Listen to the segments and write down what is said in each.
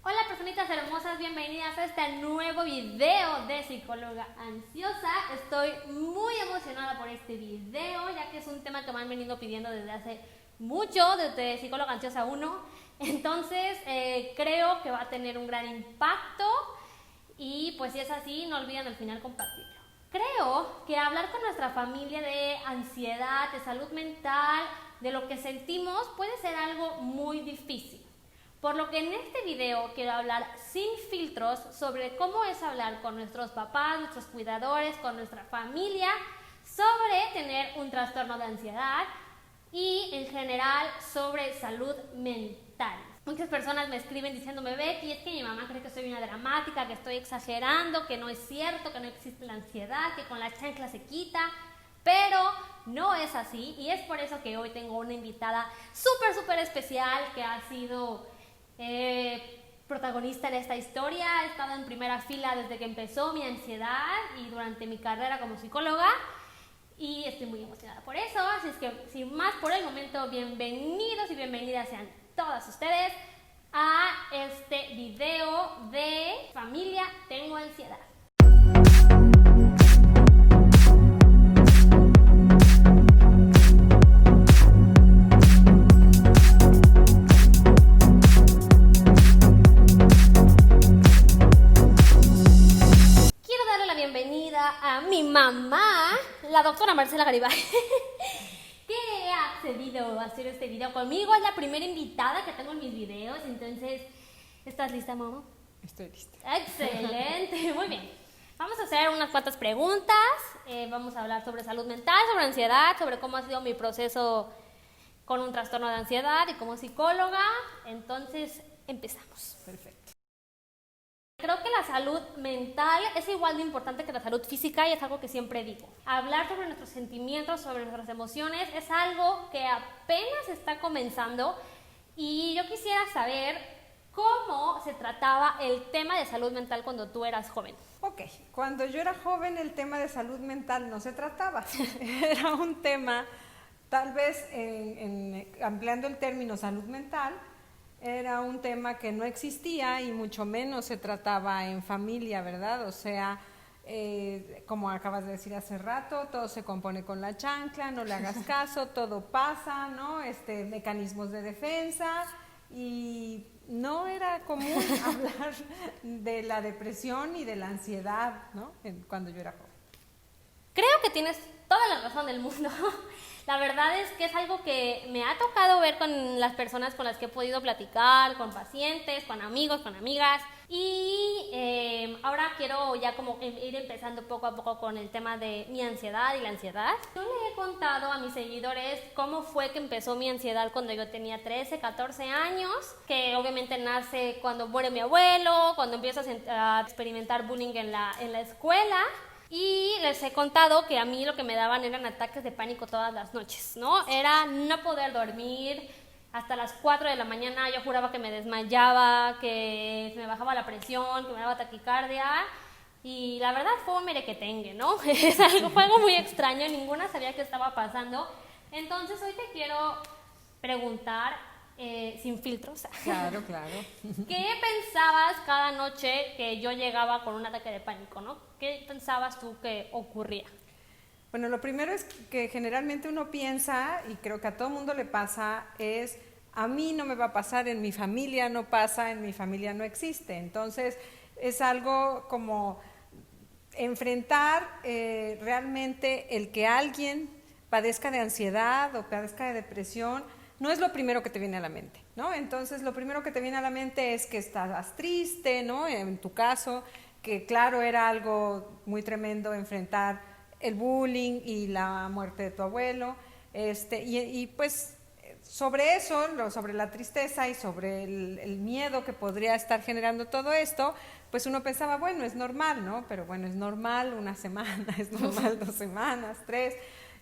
Hola personitas hermosas, bienvenidas a este nuevo video de Psicóloga Ansiosa. Estoy muy emocionada por este video, ya que es un tema que me han venido pidiendo desde hace mucho, desde Psicóloga Ansiosa 1. Entonces creo que va a tener un gran impacto y pues si es así, no olviden al final compartirlo. Creo que hablar con nuestra familia de ansiedad, de salud mental, de lo que sentimos puede ser algo muy difícil. Por lo que en este video quiero hablar sin filtros sobre cómo es hablar con nuestros papás, nuestros cuidadores, con nuestra familia, sobre tener un trastorno de ansiedad y en general sobre salud mental. Muchas personas me escriben diciéndome, Becky, es que mi mamá cree que soy una dramática, que estoy exagerando, que no es cierto, que no existe la ansiedad, que con la chancla se quita. Pero no es así y es por eso que hoy tengo una invitada súper especial que ha sido protagonista en esta historia. He estado en primera fila desde que empezó mi ansiedad y durante mi carrera como psicóloga y estoy muy emocionada por eso. Así es que sin más por el momento, bienvenidos y bienvenidas sean todas ustedes a este video de Familia Tengo Ansiedad. A mi mamá, la doctora Marcela Garibay, que ha accedido a hacer este video conmigo. Es la primera invitada que tengo en mis videos, entonces, ¿estás lista, mamá? Estoy lista. Excelente, muy bien. Vamos a hacer unas cuantas preguntas, vamos a hablar sobre salud mental, sobre ansiedad, sobre cómo ha sido mi proceso con un trastorno de ansiedad y como psicóloga. Entonces, empezamos. Perfecto. Creo que la salud mental es igual de importante que la salud física y es algo que siempre digo. Hablar sobre nuestros sentimientos, sobre nuestras emociones es algo que apenas está comenzando y yo quisiera saber cómo se trataba el tema de salud mental cuando tú eras joven. Ok, cuando yo era joven el tema de salud mental no se trataba, era un tema, tal vez ampliando el término salud mental, era un tema que no existía y mucho menos se trataba en familia, ¿verdad? O sea, como acabas de decir hace rato, todo se compone con la chancla, no le hagas caso, todo pasa, ¿no? Mecanismos de defensa y no era común hablar de la depresión y de la ansiedad, ¿no? Cuando yo era joven. Creo que tienes toda la razón del mundo. La verdad es que es algo que me ha tocado ver con las personas con las que he podido platicar, con pacientes, con amigos, con amigas. Y ahora quiero ya como ir empezando poco a poco con el tema de mi ansiedad y la ansiedad. Yo le he contado a mis seguidores cómo fue que empezó mi ansiedad cuando yo tenía 13, 14 años, que obviamente nace cuando muere mi abuelo, cuando empiezo a experimentar bullying en la escuela. Y les he contado que a mí lo que me daban eran ataques de pánico todas las noches, ¿no? Era no poder dormir hasta las 4 de la mañana, yo juraba que me desmayaba, que se me bajaba la presión, que me daba taquicardia y la verdad fue un merequetengue, ¿no? Fue algo muy extraño, ninguna sabía qué estaba pasando. Entonces hoy te quiero preguntar, sin filtros, claro. ¿Qué pensabas cada noche que yo llegaba con un ataque de pánico, ¿no? ¿Qué pensabas tú que ocurría? Bueno, lo primero es que generalmente uno piensa, y creo que a todo mundo le pasa, es a mí no me va a pasar, en mi familia no pasa, en mi familia no existe. Entonces es algo como enfrentar realmente el que alguien padezca de ansiedad o padezca de depresión. No es lo primero que te viene a la mente, ¿no? Entonces, lo primero que te viene a la mente es que estás triste, ¿no? En tu caso, que claro, era algo muy tremendo enfrentar el bullying y la muerte de tu abuelo, y pues sobre eso, sobre la tristeza y sobre el miedo que podría estar generando todo esto, pues uno pensaba, bueno, es normal, ¿no? Pero bueno, es normal una semana, es normal 2 semanas, 3.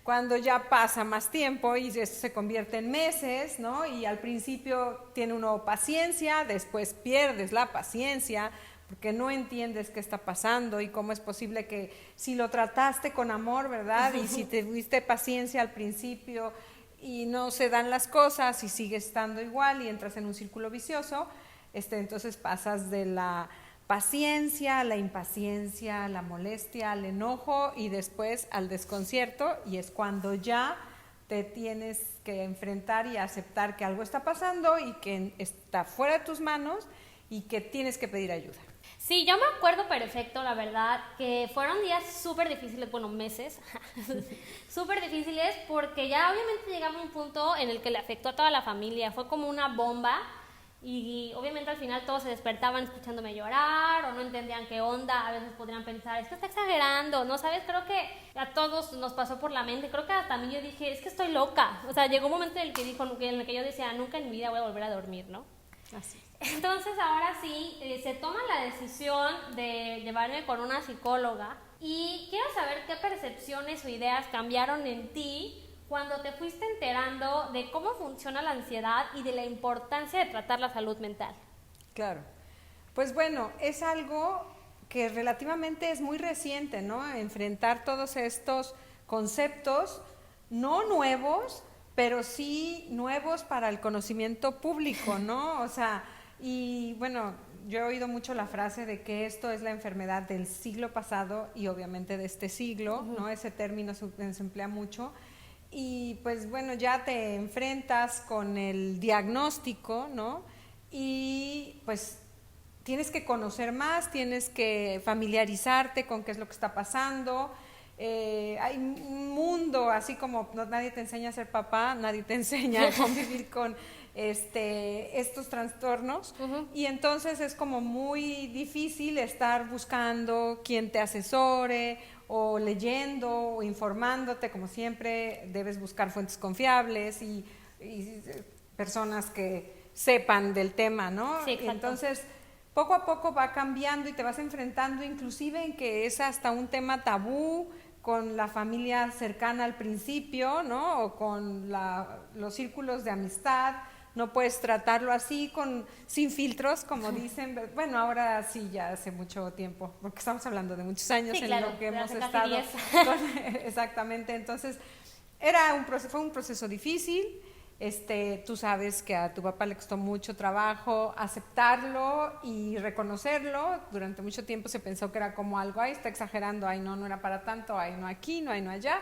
Cuando ya pasa más tiempo y esto se convierte en meses, ¿no? Y al principio tiene uno paciencia, después pierdes la paciencia porque no entiendes qué está pasando y cómo es posible que si lo trataste con amor, ¿verdad? Y si tuviste paciencia al principio y no se dan las cosas y sigues estando igual y entras en un círculo vicioso, Entonces pasas de la paciencia, la impaciencia, la molestia, al enojo y después al desconcierto, y es cuando ya te tienes que enfrentar y aceptar que algo está pasando y que está fuera de tus manos y que tienes que pedir ayuda. Sí, yo me acuerdo perfecto, la verdad, que fueron días súper difíciles, bueno, meses, súper difíciles, porque ya obviamente llegaba un punto en el que le afectó a toda la familia, fue como una bomba, y obviamente al final todos se despertaban escuchándome llorar, o no entendían qué onda, a veces podrían pensar, es que está exagerando, ¿no? ¿Sabes? Creo que a todos nos pasó por la mente, creo que hasta a mí yo dije, es que estoy loca, o sea, llegó un momento en el que yo decía, nunca en mi vida voy a volver a dormir, ¿no? Así. Entonces ahora sí, se toma la decisión de llevarme con una psicóloga, y quiero saber qué percepciones o ideas cambiaron en ti cuando te fuiste enterando de cómo funciona la ansiedad y de la importancia de tratar la salud mental. Claro. Pues bueno, es algo que relativamente es muy reciente, ¿no? Enfrentar todos estos conceptos, no nuevos, pero sí nuevos para el conocimiento público, ¿no? O sea, y bueno, yo he oído mucho la frase de que esto es la enfermedad del siglo pasado y obviamente de este siglo, ¿no? Ese término se emplea mucho. Y pues bueno, ya te enfrentas con el diagnóstico, ¿no? Y pues tienes que conocer más, tienes que familiarizarte con qué es lo que está pasando. Hay un mundo, así como nadie te enseña a ser papá, nadie te enseña a convivir con estos trastornos, y entonces es como muy difícil estar buscando quien te asesore, o leyendo, o informándote. Como siempre debes buscar fuentes confiables y personas que sepan del tema, ¿no? Sí, exacto. Entonces poco a poco va cambiando y te vas enfrentando inclusive en que es hasta un tema tabú con la familia cercana al principio, ¿no? O con los círculos de amistad. No puedes tratarlo así, sin filtros, como dicen. Bueno, ahora sí, ya hace mucho tiempo, porque estamos hablando de muchos años, sí, claro, en lo que hemos estado. Exactamente. Entonces, fue un proceso difícil. Tú sabes que a tu papá le costó mucho trabajo aceptarlo y reconocerlo. Durante mucho tiempo se pensó que era como algo, ay, está exagerando, ay, no era para tanto, ay, no aquí, no, ay, no allá.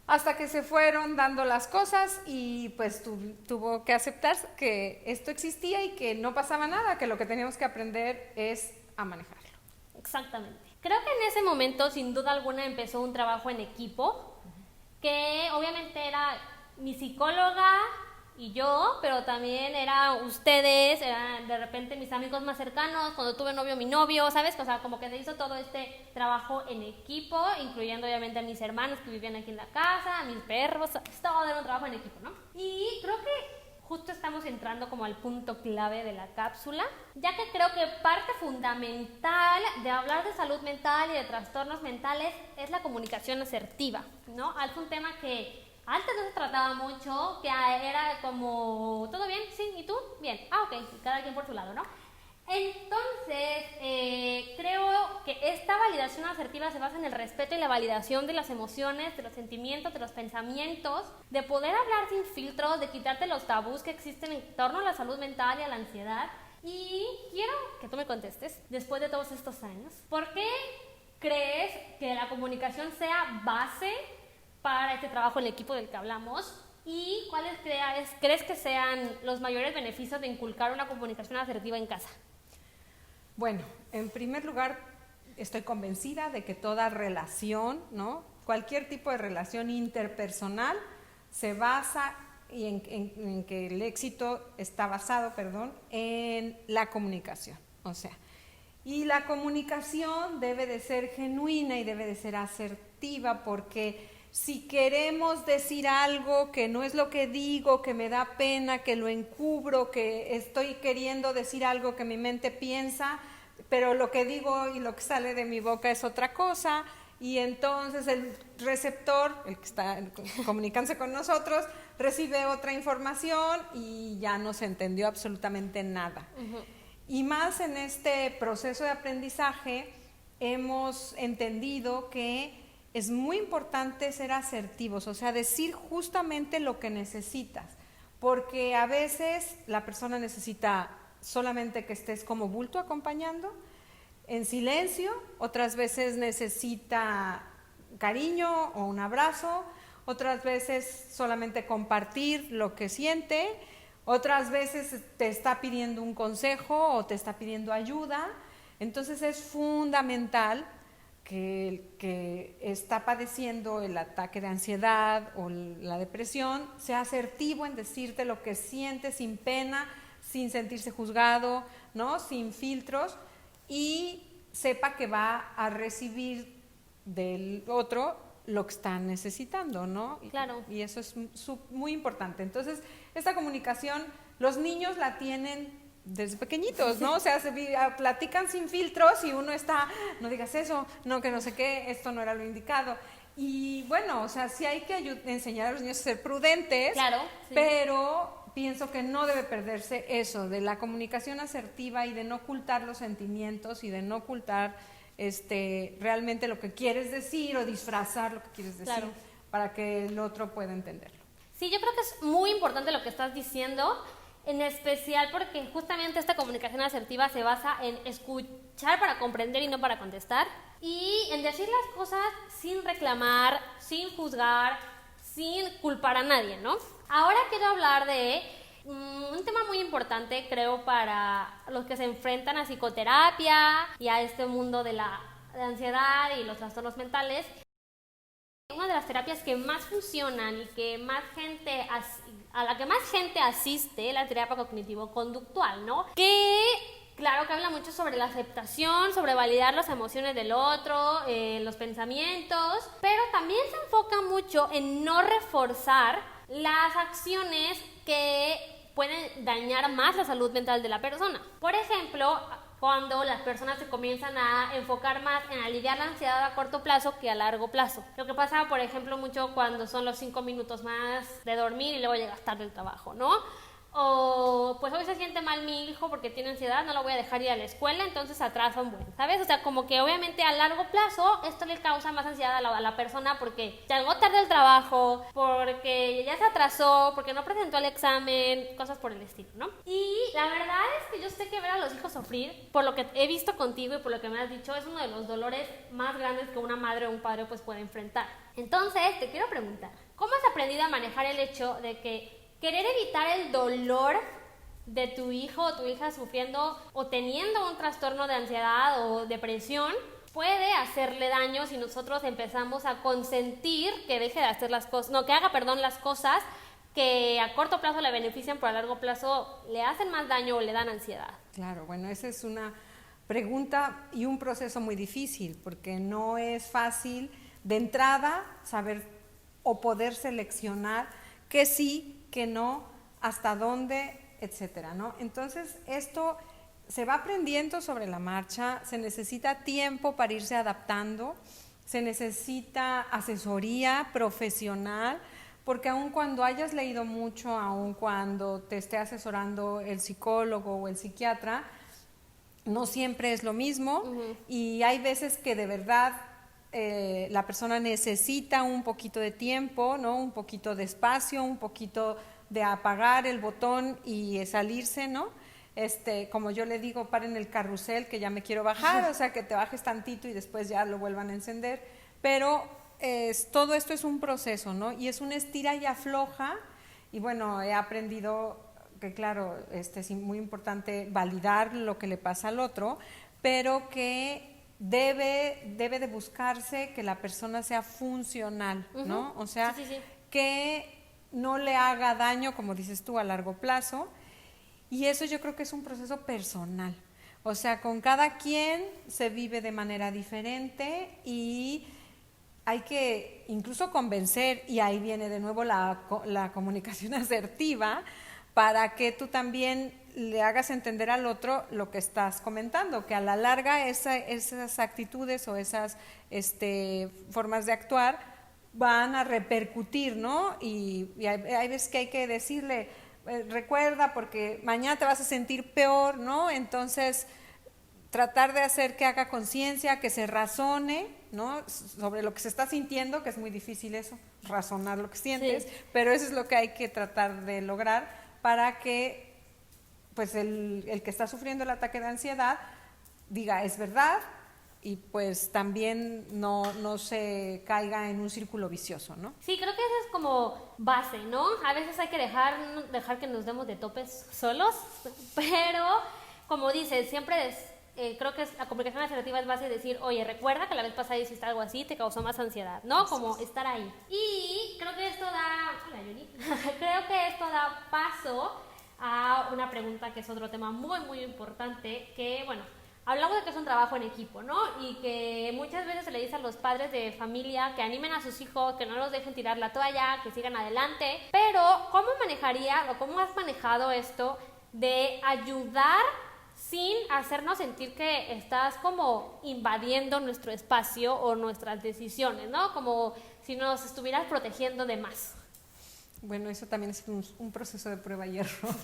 Hasta que se fueron dando las cosas y pues tuvo que aceptar que esto existía y que no pasaba nada, que lo que teníamos que aprender es a manejarlo. Exactamente. Creo que en ese momento, sin duda alguna, empezó un trabajo en equipo, que obviamente era mi psicóloga y yo, pero también eran ustedes, eran de repente mis amigos más cercanos, cuando tuve novio, mi novio, ¿sabes? O sea, como que se hizo todo este trabajo en equipo, incluyendo obviamente a mis hermanos que vivían aquí en la casa, a mis perros, todo era un trabajo en equipo, ¿no? Y creo que justo estamos entrando como al punto clave de la cápsula, ya que creo que parte fundamental de hablar de salud mental y de trastornos mentales es la comunicación asertiva, ¿no? Es un tema que antes no se trataba mucho, que era como, ¿todo bien? Sí, ¿y tú? Bien. Ah, ok, cada quien por su lado, ¿no? Entonces, creo que esta validación asertiva se basa en el respeto y la validación de las emociones, de los sentimientos, de los pensamientos, de poder hablar sin filtros, de quitarte los tabús que existen en torno a la salud mental y a la ansiedad. Y quiero que tú me contestes, después de todos estos años, ¿por qué crees que la comunicación sea base para este trabajo en el equipo del que hablamos? ¿Y cuáles crees que sean los mayores beneficios de inculcar una comunicación asertiva en casa? Bueno, en primer lugar, estoy convencida de que toda relación, ¿no? Cualquier tipo de relación interpersonal se basa en que el éxito está basado, en la comunicación. O sea, y la comunicación debe de ser genuina y debe de ser asertiva, porque si queremos decir algo que no es lo que digo, que me da pena, que lo encubro, que estoy queriendo decir algo que mi mente piensa, pero lo que digo y lo que sale de mi boca es otra cosa, y entonces el receptor, el que está comunicándose con nosotros, recibe otra información y ya no se entendió absolutamente nada. Y más en este proceso de aprendizaje hemos entendido que es muy importante ser asertivos, o sea, decir justamente lo que necesitas, porque a veces la persona necesita solamente que estés como bulto acompañando, en silencio, otras veces necesita cariño o un abrazo, otras veces solamente compartir lo que siente, otras veces te está pidiendo un consejo o te está pidiendo ayuda. Entonces es fundamental que el que está padeciendo el ataque de ansiedad o la depresión sea asertivo en decirte lo que siente sin pena, sin sentirse juzgado, ¿no? Sin filtros, y sepa que va a recibir del otro lo que está necesitando, ¿no? Claro. Y eso es muy importante. Entonces, esta comunicación, los niños la tienen desde pequeñitos, ¿no? O sea, platican sin filtros y uno está, no digas eso, no, que no sé qué, esto no era lo indicado. Y bueno, o sea, sí hay que enseñar a los niños a ser prudentes, claro, sí. Pero pienso que no debe perderse eso, de la comunicación asertiva y de no ocultar los sentimientos y de no ocultar realmente lo que quieres decir o disfrazar lo que quieres decir, claro, para que el otro pueda entenderlo. Sí, yo creo que es muy importante lo que estás diciendo, en especial porque justamente esta comunicación asertiva se basa en escuchar para comprender y no para contestar, y en decir las cosas sin reclamar, sin juzgar, sin culpar a nadie, ¿no? Ahora quiero hablar de un tema muy importante, creo, para los que se enfrentan a psicoterapia y a este mundo de la ansiedad y los trastornos mentales. Una de las terapias que más funcionan y que a la que más gente asiste es la terapia cognitivo-conductual, ¿no? Que claro que habla mucho sobre la aceptación, sobre validar las emociones del otro, los pensamientos, pero también se enfoca mucho en no reforzar las acciones que pueden dañar más la salud mental de la persona. Por ejemplo, cuando las personas se comienzan a enfocar más en aliviar la ansiedad a corto plazo que a largo plazo. Lo que pasa, por ejemplo, mucho cuando son los 5 minutos más de dormir y luego llegas tarde al trabajo, ¿no? O pues hoy se siente mal mi hijo porque tiene ansiedad, no lo voy a dejar ir a la escuela, entonces atrasa un buen, ¿sabes? O sea, como que obviamente a largo plazo esto le causa más ansiedad a la persona porque llegó tarde al trabajo, porque ya se atrasó, porque no presentó el examen, cosas por el estilo, ¿no? Y la verdad es que yo sé que ver a los hijos sufrir, por lo que he visto contigo y por lo que me has dicho, es uno de los dolores más grandes que una madre o un padre pues puede enfrentar. Entonces, te quiero preguntar, ¿cómo has aprendido a manejar el hecho de que querer evitar el dolor de tu hijo o tu hija sufriendo o teniendo un trastorno de ansiedad o depresión puede hacerle daño si nosotros empezamos a consentir que deje de hacer las cosas, no, que haga, las cosas que a corto plazo le benefician, pero a largo plazo le hacen más daño o le dan ansiedad? Claro, bueno, esa es una pregunta y un proceso muy difícil, porque no es fácil de entrada saber o poder seleccionar que sí, que no, hasta dónde, etcétera, ¿no? Entonces, esto se va aprendiendo sobre la marcha, se necesita tiempo para irse adaptando, se necesita asesoría profesional, porque aun cuando hayas leído mucho, aun cuando te esté asesorando el psicólogo o el psiquiatra, no siempre es lo mismo, y hay veces que de verdad la persona necesita un poquito de tiempo, ¿no? Un poquito de espacio, un poquito de apagar el botón y salirse, ¿no? Como yo le digo, paren el carrusel que ya me quiero bajar, o sea, que te bajes tantito y después ya lo vuelvan a encender, pero todo esto es un proceso, ¿no? Y es una estira y afloja, y bueno, he aprendido que claro, es muy importante validar lo que le pasa al otro, pero que debe de buscarse que la persona sea funcional, ¿no? O sea, sí. que no le haga daño, como dices tú, a largo plazo, y eso yo creo que es un proceso personal. O sea, con cada quien se vive de manera diferente y hay que incluso convencer, y ahí viene de nuevo la comunicación asertiva, para que tú también le hagas entender al otro lo que estás comentando, que a la larga esas actitudes o esas formas de actuar van a repercutir, ¿no? Y hay veces que hay que decirle, recuerda, porque mañana te vas a sentir peor, ¿no? Entonces, tratar de hacer que haga conciencia, que se razone, ¿no? Sobre lo que se está sintiendo, que es muy difícil eso, razonar lo que sientes, pero eso es lo que hay que tratar de lograr para que pues el que está sufriendo el ataque de ansiedad diga, es verdad, y pues también no se caiga en un círculo vicioso, ¿no? Sí, creo que eso es como base, ¿no? A veces hay que dejar que nos demos de topes solos, pero como dices, siempre creo que la comunicación asertiva es base de decir, oye, recuerda que la vez pasada hiciste algo así, te causó más ansiedad, ¿no? Como estar ahí. Y creo que esto da, hola Yuri, creo que esto da paso a una pregunta que es otro tema muy, muy importante, que bueno, hablamos de que es un trabajo en equipo, ¿no? Y que muchas veces se le dice a los padres de familia que animen a sus hijos, que no los dejen tirar la toalla, que sigan adelante. Pero, ¿cómo manejaría o cómo has manejado esto de ayudar sin hacernos sentir que estás como invadiendo nuestro espacio o nuestras decisiones, ¿no? Como si nos estuvieras protegiendo de más. Bueno, eso también es un proceso de prueba y error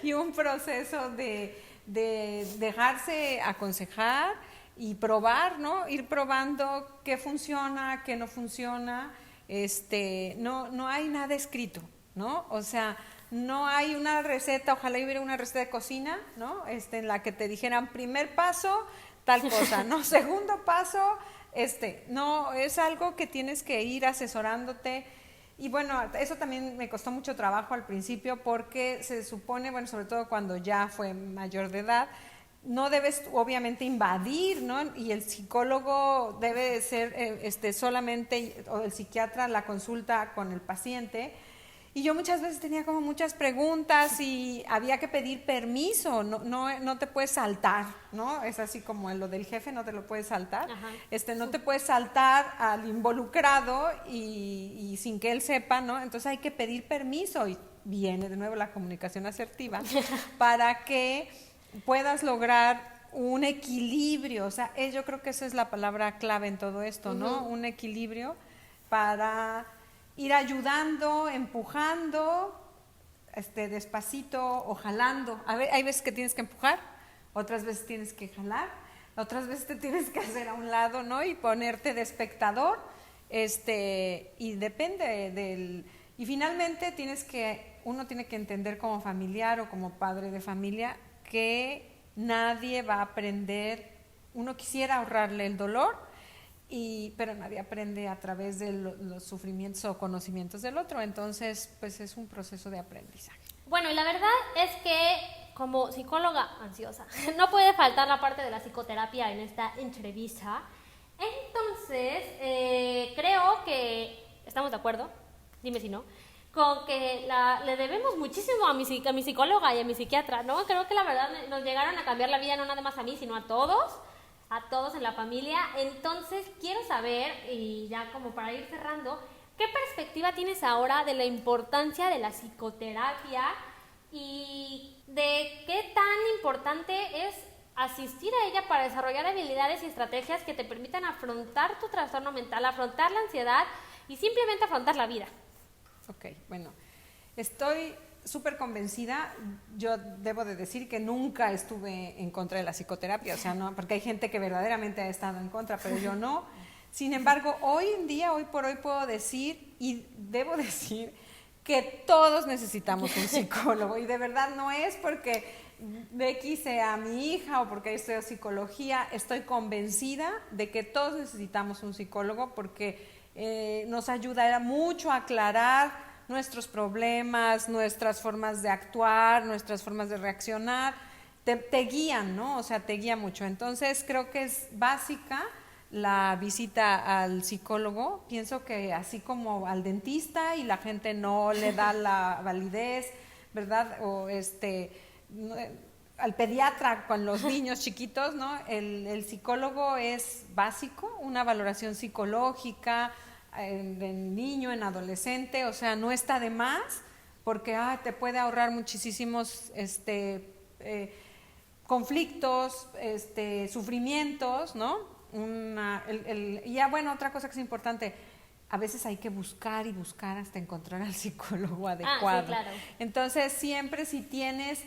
y un proceso de dejarse aconsejar y probar, ¿no? Ir probando qué funciona, qué no funciona. No hay nada escrito, ¿no? O sea, no hay una receta, ojalá hubiera una receta de cocina, ¿no? En la que te dijeran primer paso, tal cosa, ¿no? Segundo paso, no, es algo que tienes que ir asesorándote. Y bueno, eso también me costó mucho trabajo al principio porque se supone, bueno, sobre todo cuando ya fue mayor de edad, no debes obviamente invadir, ¿no? Y el psicólogo debe ser solamente, o el psiquiatra, la consulta con el paciente. Y yo muchas veces tenía como muchas preguntas y había que pedir permiso, no te puedes saltar, ¿no? Es así como en lo del jefe, no te lo puedes saltar. No te puedes saltar al involucrado y sin que él sepa, ¿no? Entonces hay que pedir permiso y viene de nuevo la comunicación asertiva para que puedas lograr un equilibrio. O sea, yo creo que esa es la palabra clave en todo esto, ¿no? Un equilibrio para ir ayudando, empujando, despacito o jalando. A ver, hay veces que tienes que empujar, otras veces tienes que jalar, otras veces te tienes que hacer a un lado, ¿no? Y ponerte de espectador, y depende y finalmente uno tiene que entender como familiar o como padre de familia que nadie va a aprender, uno quisiera ahorrarle el dolor, pero nadie aprende a través de los sufrimientos o conocimientos del otro, entonces pues es un proceso de aprendizaje. Bueno, y la verdad es que como psicóloga ansiosa no puede faltar la parte de la psicoterapia en esta entrevista. Entonces creo que estamos de acuerdo, dime si no, con que le debemos muchísimo a mi psicóloga y a mi psiquiatra, ¿no? Creo que la verdad nos llegaron a cambiar la vida no nada más a mí, sino a todos en la familia. Entonces quiero saber, y ya como para ir cerrando, ¿qué perspectiva tienes ahora de la importancia de la psicoterapia y de qué tan importante es asistir a ella para desarrollar habilidades y estrategias que te permitan afrontar tu trastorno mental, afrontar la ansiedad y simplemente afrontar la vida? Ok, bueno, estoy súper convencida. Yo debo de decir que nunca estuve en contra de la psicoterapia, o sea, no, porque hay gente que verdaderamente ha estado en contra, pero yo no. Sin embargo, hoy en día, hoy por hoy puedo decir, y debo decir, que todos necesitamos un psicólogo, y de verdad no es porque Becky sea mi hija o porque estudio psicología, estoy convencida de que todos necesitamos un psicólogo porque nos ayudará mucho a aclarar nuestros problemas, nuestras formas de actuar, nuestras formas de reaccionar, te guían, ¿no? O sea, te guía mucho. Entonces, creo que es básica la visita al psicólogo. Pienso que así como al dentista y la gente no le da la validez, ¿verdad? O al pediatra con los niños chiquitos, ¿no? El psicólogo es básico, una valoración psicológica, en niño, en adolescente, o sea, no está de más porque te puede ahorrar muchísimos conflictos, sufrimientos, ¿no? Bueno, otra cosa que es importante, a veces hay que buscar y buscar hasta encontrar al psicólogo adecuado. Sí, claro. Entonces, siempre si tienes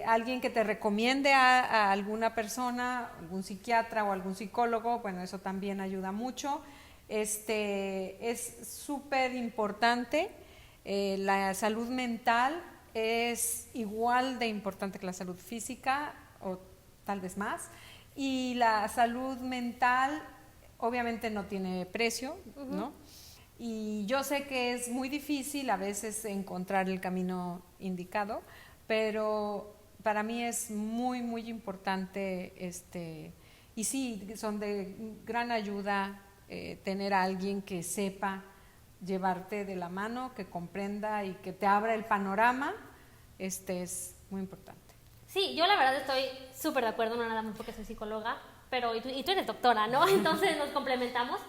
alguien que te recomiende a alguna persona, algún psiquiatra o algún psicólogo, bueno, eso también ayuda mucho. Es súper importante. La salud mental es igual de importante que la salud física o tal vez más, y la salud mental obviamente no tiene precio, ¿no? Y yo sé que es muy difícil a veces encontrar el camino indicado, pero para mí es muy, muy importante, y sí, son de gran ayuda tener a alguien que sepa llevarte de la mano, que comprenda y que te abra el panorama, es muy importante. Sí, yo la verdad estoy súper de acuerdo, no nada más porque soy psicóloga, pero y tú eres doctora, ¿no? Entonces nos complementamos.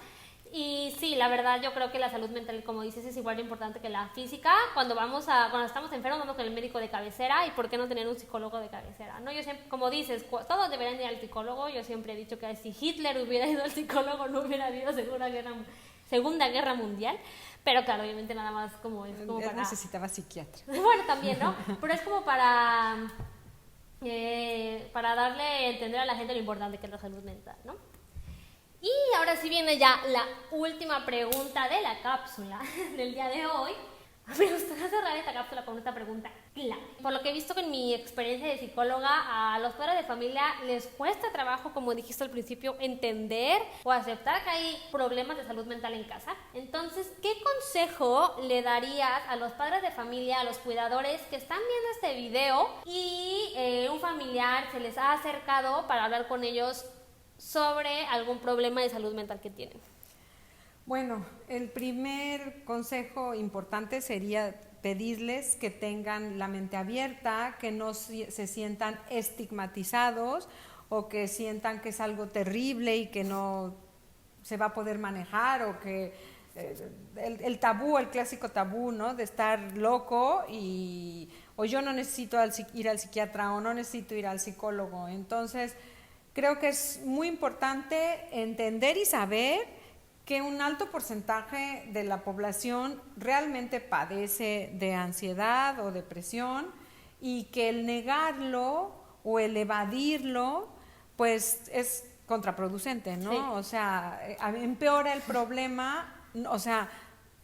Y sí, la verdad yo creo que la salud mental, como dices, es igual de importante que la física. Cuando estamos enfermos vamos con el médico de cabecera, y por qué no tener un psicólogo de cabecera, ¿no? Yo siempre, como dices, todos deberían ir al psicólogo. Yo siempre he dicho que si Hitler hubiera ido al psicólogo no hubiera habido Segunda Guerra Mundial. Pero claro, obviamente nada más como es como Él para... necesitaba psiquiatra. Bueno, también, ¿no? Pero es como para darle a entender a la gente lo importante que es la salud mental, ¿no? Y ahora sí viene ya la última pregunta de la cápsula del día de hoy. Me gustaría cerrar esta cápsula con esta pregunta clave. Por lo que he visto con mi experiencia de psicóloga, a los padres de familia les cuesta trabajo, como dijiste al principio, entender o aceptar que hay problemas de salud mental en casa. Entonces, ¿qué consejo le darías a los padres de familia, a los cuidadores que están viendo este video y un familiar se les ha acercado para hablar con ellos sobre algún problema de salud mental que tienen? Bueno, el primer consejo importante sería pedirles que tengan la mente abierta, que no se sientan estigmatizados o que sientan que es algo terrible y que no se va a poder manejar, o que el tabú, el clásico tabú, ¿no? De estar loco o yo no necesito ir al psiquiatra o no necesito ir al psicólogo. Entonces, creo que es muy importante entender y saber que un alto porcentaje de la población realmente padece de ansiedad o depresión, y que el negarlo o el evadirlo pues es contraproducente, ¿no? Sí. O sea, empeora el problema, o sea,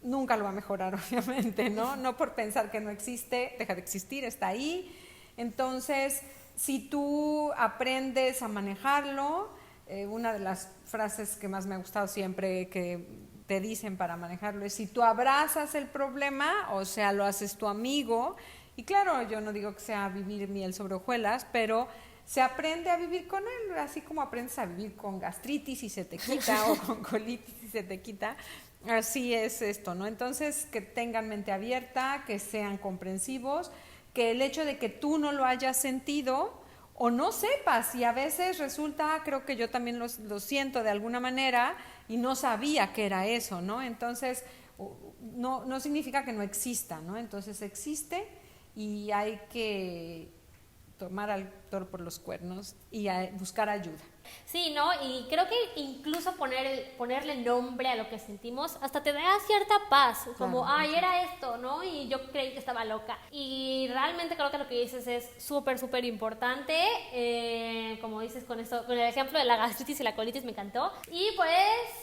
nunca lo va a mejorar, obviamente, ¿no? No por pensar que no existe, deja de existir, está ahí. Entonces, si tú aprendes a manejarlo, una de las frases que más me ha gustado siempre que te dicen para manejarlo es: si tú abrazas el problema, o sea, lo haces tu amigo. Y claro, yo no digo que sea vivir miel sobre hojuelas, pero se aprende a vivir con él, así como aprendes a vivir con gastritis y se te quita, o con colitis y se te quita. Así es esto, ¿no? Entonces, que tengan mente abierta, que sean comprensivos, que el hecho de que tú no lo hayas sentido o no sepas, y a veces resulta, creo que yo también lo siento de alguna manera y no sabía que era eso, ¿no? Entonces, no significa que no exista, ¿no? Entonces existe, y hay que tomar al toro por los cuernos y buscar ayuda. Sí, ¿no? Y creo que incluso ponerle nombre a lo que sentimos hasta te da cierta paz, como, claro, ay, era esto, ¿no? Y yo creí que estaba loca. Y realmente creo que lo que dices es súper, súper importante. Como dices con el ejemplo de la gastritis y la colitis, me encantó. Y pues,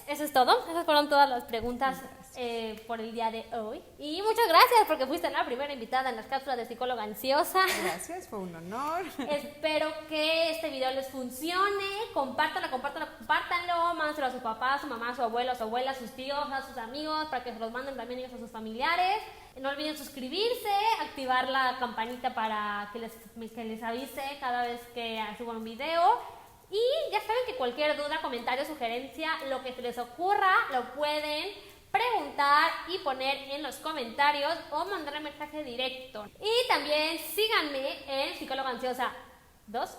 eso es todo. Esas fueron todas las preguntas por el día de hoy. Y muchas gracias porque fuiste la primera invitada en las cápsulas de Psicóloga Ansiosa. Gracias, fue un honor. Espero que este video les funcione. Compártanlo, mándenselo a su papá, a su mamá, a su abuelo, a su abuela, a sus tíos, a sus amigos, para que se los manden también ellos a sus familiares. No olviden suscribirse, activar la campanita para que les avise cada vez que suba un video. Y ya saben que cualquier duda, comentario, sugerencia, lo que se les ocurra, lo pueden preguntar y poner en los comentarios o mandarme mensaje directo. Y también síganme en Psicóloga Ansiosa 2.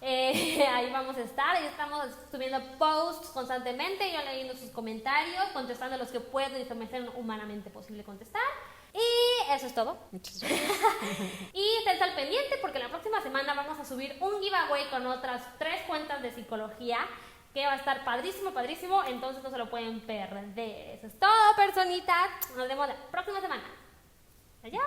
Ahí vamos a estar, ahí estamos subiendo posts constantemente, yo leyendo sus comentarios, contestando los que puedo y se me sea humanamente posible contestar. Y eso es todo. Muchas gracias. Y estén al pendiente porque la próxima semana vamos a subir un giveaway con otras 3 cuentas de psicología que va a estar padrísimo, padrísimo, entonces no se lo pueden perder. Eso es todo, personitas. Nos vemos la próxima semana. Adiós.